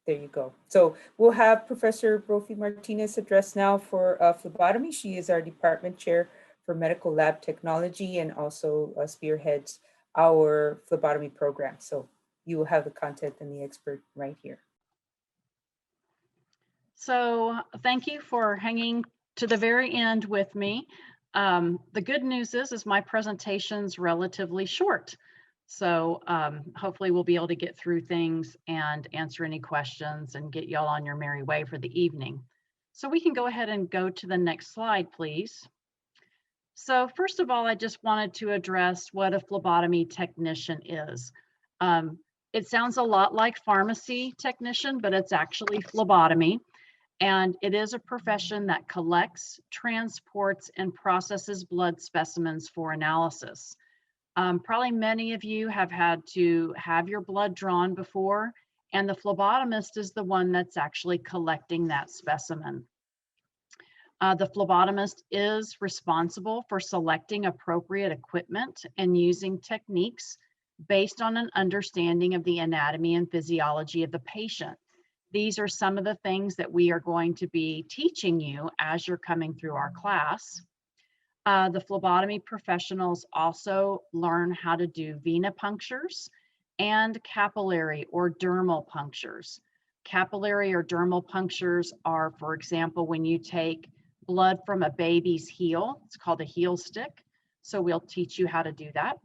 There you go. So we'll have Professor Brophy Martinez address now for phlebotomy. She is our department chair for medical lab technology and also spearheads our phlebotomy program. So you will have the content and the expert right here. So thank you for hanging to the very end with me. The good news is my presentation's relatively short. So hopefully we'll be able to get through things and answer any questions and get y'all on your merry way for the evening. So we can go ahead and go to the next slide, please. So first of all, I just wanted to address what a phlebotomy technician is. It sounds a lot like pharmacy technician, but it's actually phlebotomy. And it is a profession that collects, transports, and processes blood specimens for analysis. Probably many of you have had to have your blood drawn before, and the phlebotomist is the one that's actually collecting that specimen. The phlebotomist is responsible for selecting appropriate equipment and using techniques based on an understanding of the anatomy and physiology of the patient. These are some of the things that we are going to be teaching you as you're coming through our class. The phlebotomy professionals also learn how to do venipunctures and capillary or dermal punctures. Capillary or dermal punctures are, for example, when you take blood from a baby's heel. It's called a heel stick. So we'll teach you how to do that.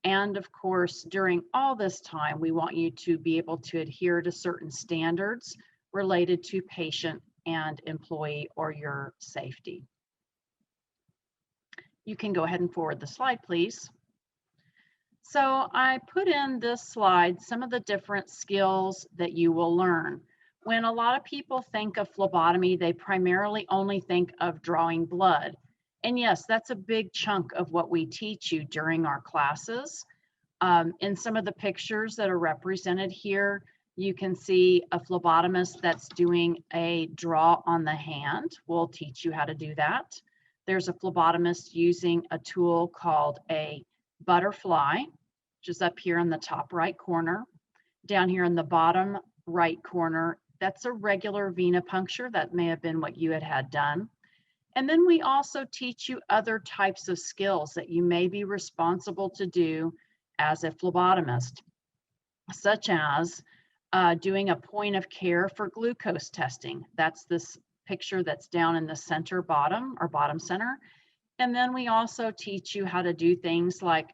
And of course, during all this time, we want you to be able to adhere to certain standards related to patient and employee or your safety. You can go ahead and forward the slide, please. So I put in this slide some of the different skills that you will learn. When a lot of people think of phlebotomy, they primarily only think of drawing blood. And yes, that's a big chunk of what we teach you during our classes. In some of the pictures that are represented here, you can see a phlebotomist that's doing a draw on the hand. We'll teach you how to do that. There's a phlebotomist using a tool called a butterfly, which is up here in the top right corner. Down here in the bottom right corner, that's a regular venipuncture. That may have been what you had done. And then we also teach you other types of skills that you may be responsible to do as a phlebotomist, such as doing a point of care for glucose testing. That's this picture that's down in the center bottom or bottom center. And then we also teach you how to do things like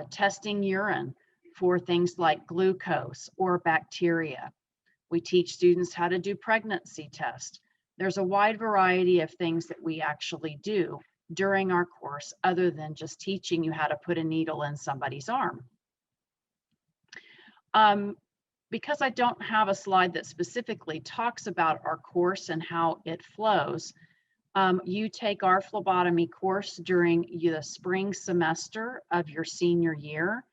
testing urine for things like glucose or bacteria. We teach students how to do pregnancy tests. There's a wide variety of things that we actually do during our course other than just teaching you how to put a needle in somebody's arm. Because I don't have a slide that specifically talks about our course and how it flows, you take our phlebotomy course during the spring semester of your senior year.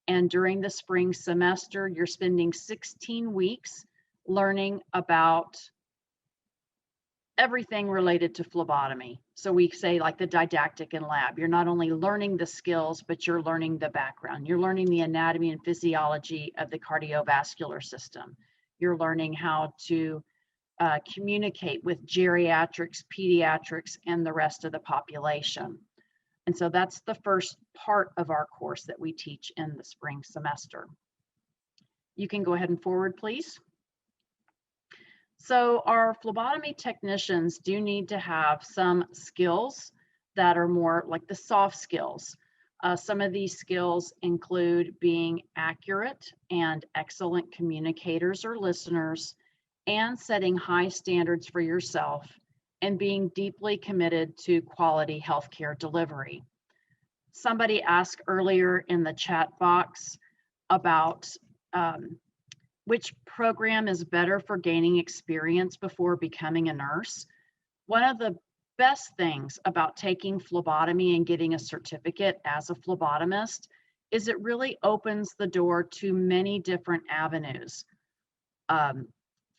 And during the spring semester, you're spending 16 weeks learning about everything related to phlebotomy. So we say like the didactic and lab. You're not only learning the skills, but you're learning the background. You're learning the anatomy and physiology of the cardiovascular system. You're learning how to communicate with geriatrics, pediatrics, and the rest of the population. And so that's the first part of our course that we teach in the spring semester. You can go ahead and forward, please. So our phlebotomy technicians do need to have some skills that are more like the soft skills. Some of these skills include being accurate and excellent communicators or listeners, and setting high standards for yourself, and being deeply committed to quality healthcare delivery. Somebody asked earlier in the chat box about which program is better for gaining experience before becoming a nurse. One of the best things about taking phlebotomy and getting a certificate as a phlebotomist is it really opens the door to many different avenues.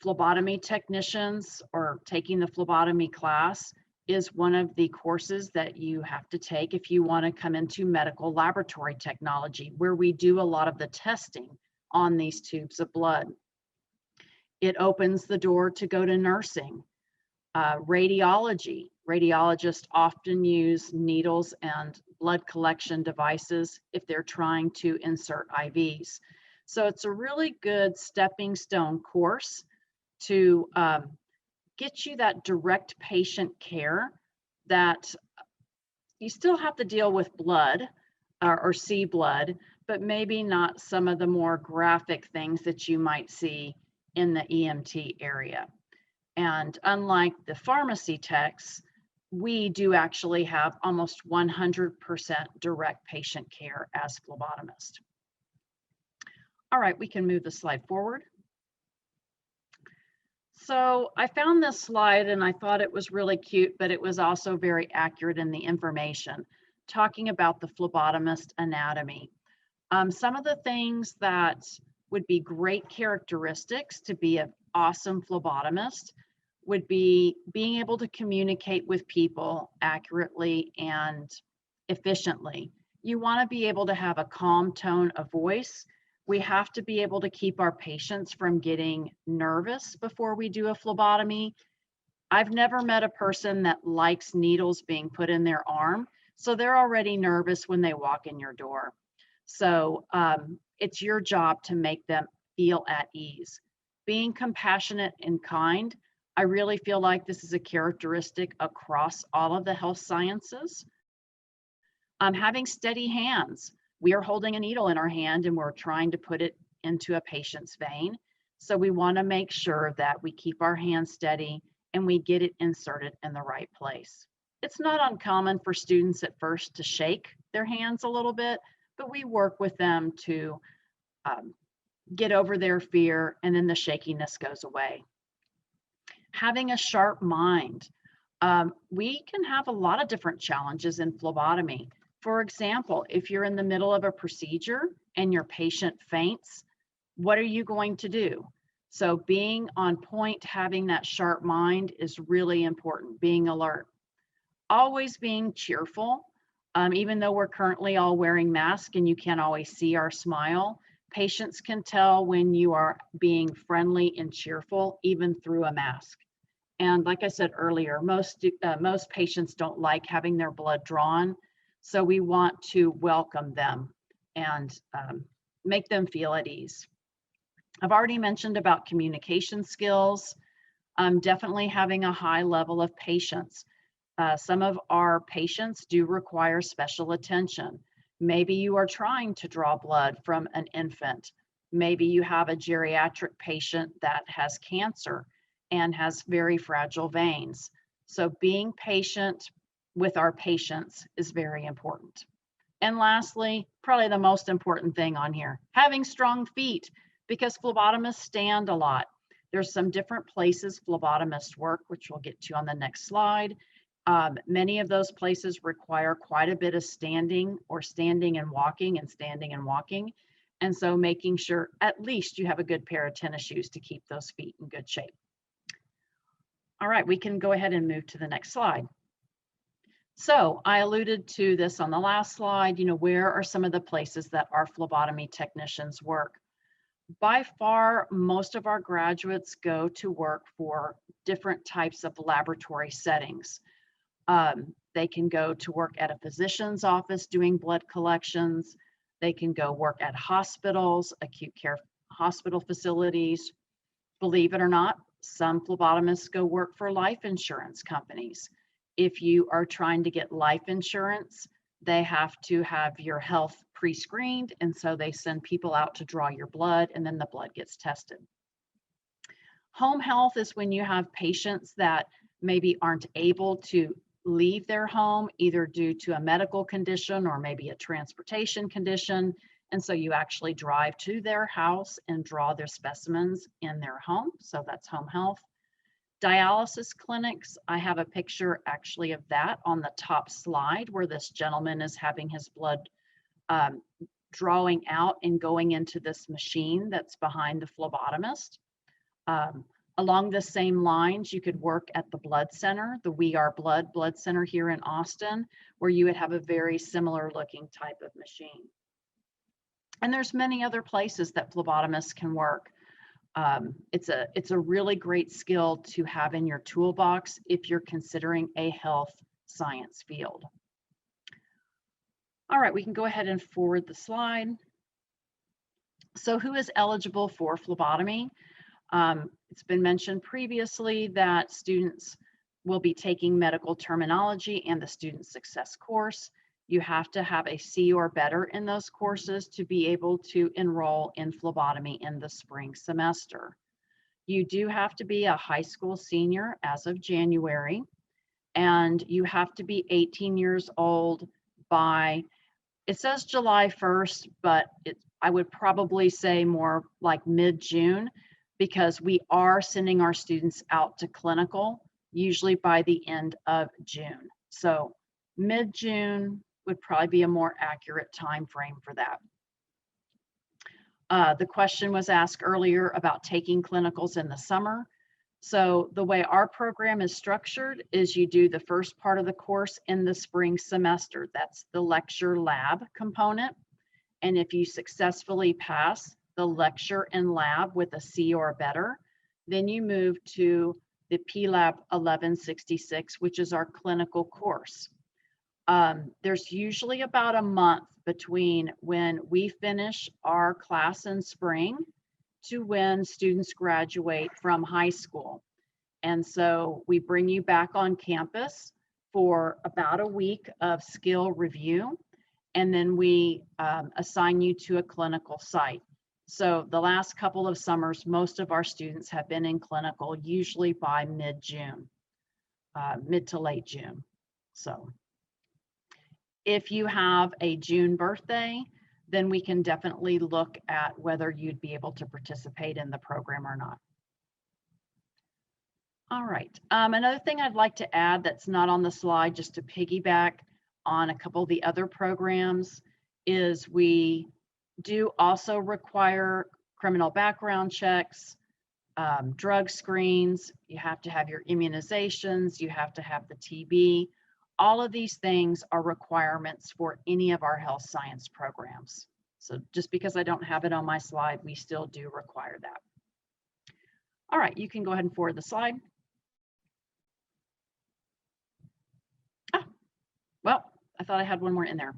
Phlebotomy technicians, or taking the phlebotomy class, is one of the courses that you have to take if you want to come into medical laboratory technology, where we do a lot of the testing on these tubes of blood. It opens the door to go to nursing. Radiology. Radiologists often use needles and blood collection devices if they're trying to insert IVs. So it's a really good stepping stone course to get you that direct patient care that you still have to deal with blood or see blood, but maybe not some of the more graphic things that you might see in the EMT area. And unlike the pharmacy techs, we do actually have almost 100% direct patient care as phlebotomists. All right, we can move the slide forward. So I found this slide and I thought it was really cute, but it was also very accurate in the information, talking about the phlebotomist anatomy. Some of the things that would be great characteristics to be an awesome phlebotomist would be being able to communicate with people accurately and efficiently. You want to be able to have a calm tone of voice. We have to be able to keep our patients from getting nervous before we do a phlebotomy. I've never met a person that likes needles being put in their arm, so they're already nervous when they walk in your door. So it's your job to make them feel at ease. Being compassionate and kind, I really feel like this is a characteristic across all of the health sciences. Having steady hands. We are holding a needle in our hand and we're trying to put it into a patient's vein. So we want to make sure that we keep our hands steady and we get it inserted in the right place. It's not uncommon for students at first to shake their hands a little bit, but we work with them to get over their fear, and then the shakiness goes away. Having a sharp mind. We can have a lot of different challenges in phlebotomy. For example, if you're in the middle of a procedure and your patient faints, what are you going to do? So being on point, having that sharp mind is really important, being alert. Always being cheerful. Even though we're currently all wearing masks and you can't always see our smile, patients can tell when you are being friendly and cheerful, even through a mask. And like I said earlier, most patients don't like having their blood drawn. So we want to welcome them and make them feel at ease. I've already mentioned about communication skills. Definitely having a high level of patience. Some of our patients do require special attention. Maybe you are trying to draw blood from an infant. Maybe you have a geriatric patient that has cancer and has very fragile veins. So being patient with our patients is very important. And lastly, probably the most important thing on here, having strong feet, because phlebotomists stand a lot. There's some different places phlebotomists work, which we'll get to on the next slide. Many of those places require quite a bit of standing or standing and walking and standing and walking. And so making sure at least you have a good pair of tennis shoes to keep those feet in good shape. All right, we can go ahead and move to the next slide. So I alluded to this on the last slide, where are some of the places that our phlebotomy technicians work? By far, most of our graduates go to work for different types of laboratory settings. They can go to work at a physician's office doing blood collections. They can go work at hospitals, acute care hospital facilities. Believe it or not, some phlebotomists go work for life insurance companies. If you are trying to get life insurance, they have to have your health pre-screened, and so they send people out to draw your blood, and then the blood gets tested. Home health is when you have patients that maybe aren't able to leave their home, either due to a medical condition or maybe a transportation condition, and so you actually drive to their house and draw their specimens in their home. So that's home health. Dialysis clinics, I have a picture actually of that on the top slide where this gentleman is having his blood drawing out and going into this machine that's behind the phlebotomist. Along the same lines, you could work at the blood center, the We Are Blood Center here in Austin, where you would have a very similar looking type of machine. And there's many other places that phlebotomists can work. It's a really great skill to have in your toolbox if you're considering a health science field. All right, we can go ahead and forward the slide. So who is eligible for phlebotomy? It's been mentioned previously that students will be taking medical terminology and the student success course. You have to have a C or better in those courses to be able to enroll in phlebotomy in the spring semester. You do have to be a high school senior as of January, and you have to be 18 years old by, it says July 1st, but I would probably say more like mid-June, because we are sending our students out to clinical, usually by the end of June. So mid-June would probably be a more accurate time frame for that. The question was asked earlier about taking clinicals in the summer. So the way our program is structured is you do the first part of the course in the spring semester. That's the lecture lab component. And if you successfully pass the lecture and lab with a C or better, then you move to the PLAB 1166, which is our clinical course. There's usually about a month between when we finish our class in spring to when students graduate from high school. And so we bring you back on campus for about a week of skill review, and then we assign you to a clinical site. So the last couple of summers, most of our students have been in clinical, usually by mid-June, mid to late June. So if you have a June birthday, then we can definitely look at whether you'd be able to participate in the program or not. All right, another thing I'd like to add that's not on the slide, just to piggyback on a couple of the other programs, is we do also require criminal background checks, drug screens. You have to have your immunizations, you have to have the TB. All of these things are requirements for any of our health science programs. So just because I don't have it on my slide, we still do require that. All right, you can go ahead and forward the slide. Well, I thought I had one more in there.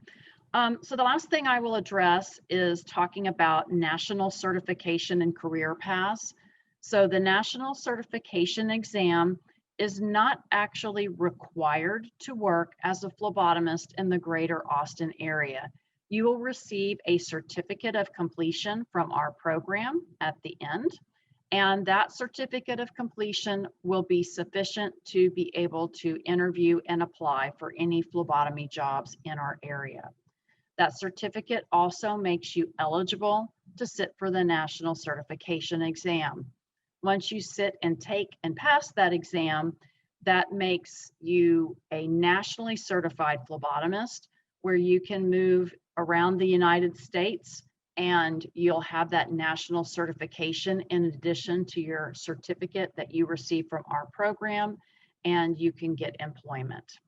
So the last thing I will address is talking about national certification and career paths. So the national certification exam is not actually required to work as a phlebotomist in the greater Austin area. You will receive a certificate of completion from our program at the end, and that certificate of completion will be sufficient to be able to interview and apply for any phlebotomy jobs in our area. That certificate also makes you eligible to sit for the national certification exam. Once you sit and take and pass that exam, that makes you a nationally certified phlebotomist, where you can move around the United States and you'll have that national certification in addition to your certificate that you receive from our program, and you can get employment.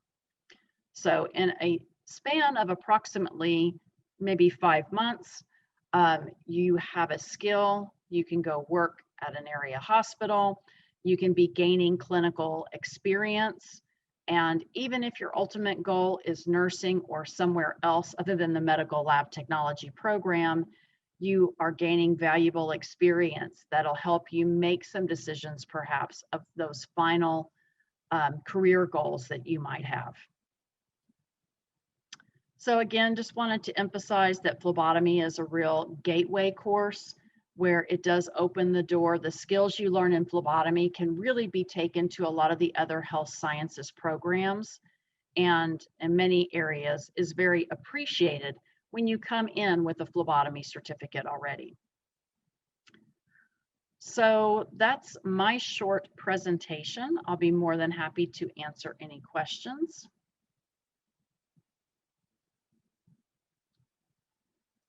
So in a span of approximately maybe 5 months, you have a skill, you can go work at an area hospital, you can be gaining clinical experience, and even if your ultimate goal is nursing or somewhere else other than the medical lab technology program, you are gaining valuable experience that'll help you make some decisions perhaps of those final career goals that you might have. So again, just wanted to emphasize that phlebotomy is a real gateway course where it does open the door. The skills you learn in phlebotomy can really be taken to a lot of the other health sciences programs, and in many areas is very appreciated when you come in with a phlebotomy certificate already. So that's my short presentation. I'll be more than happy to answer any questions.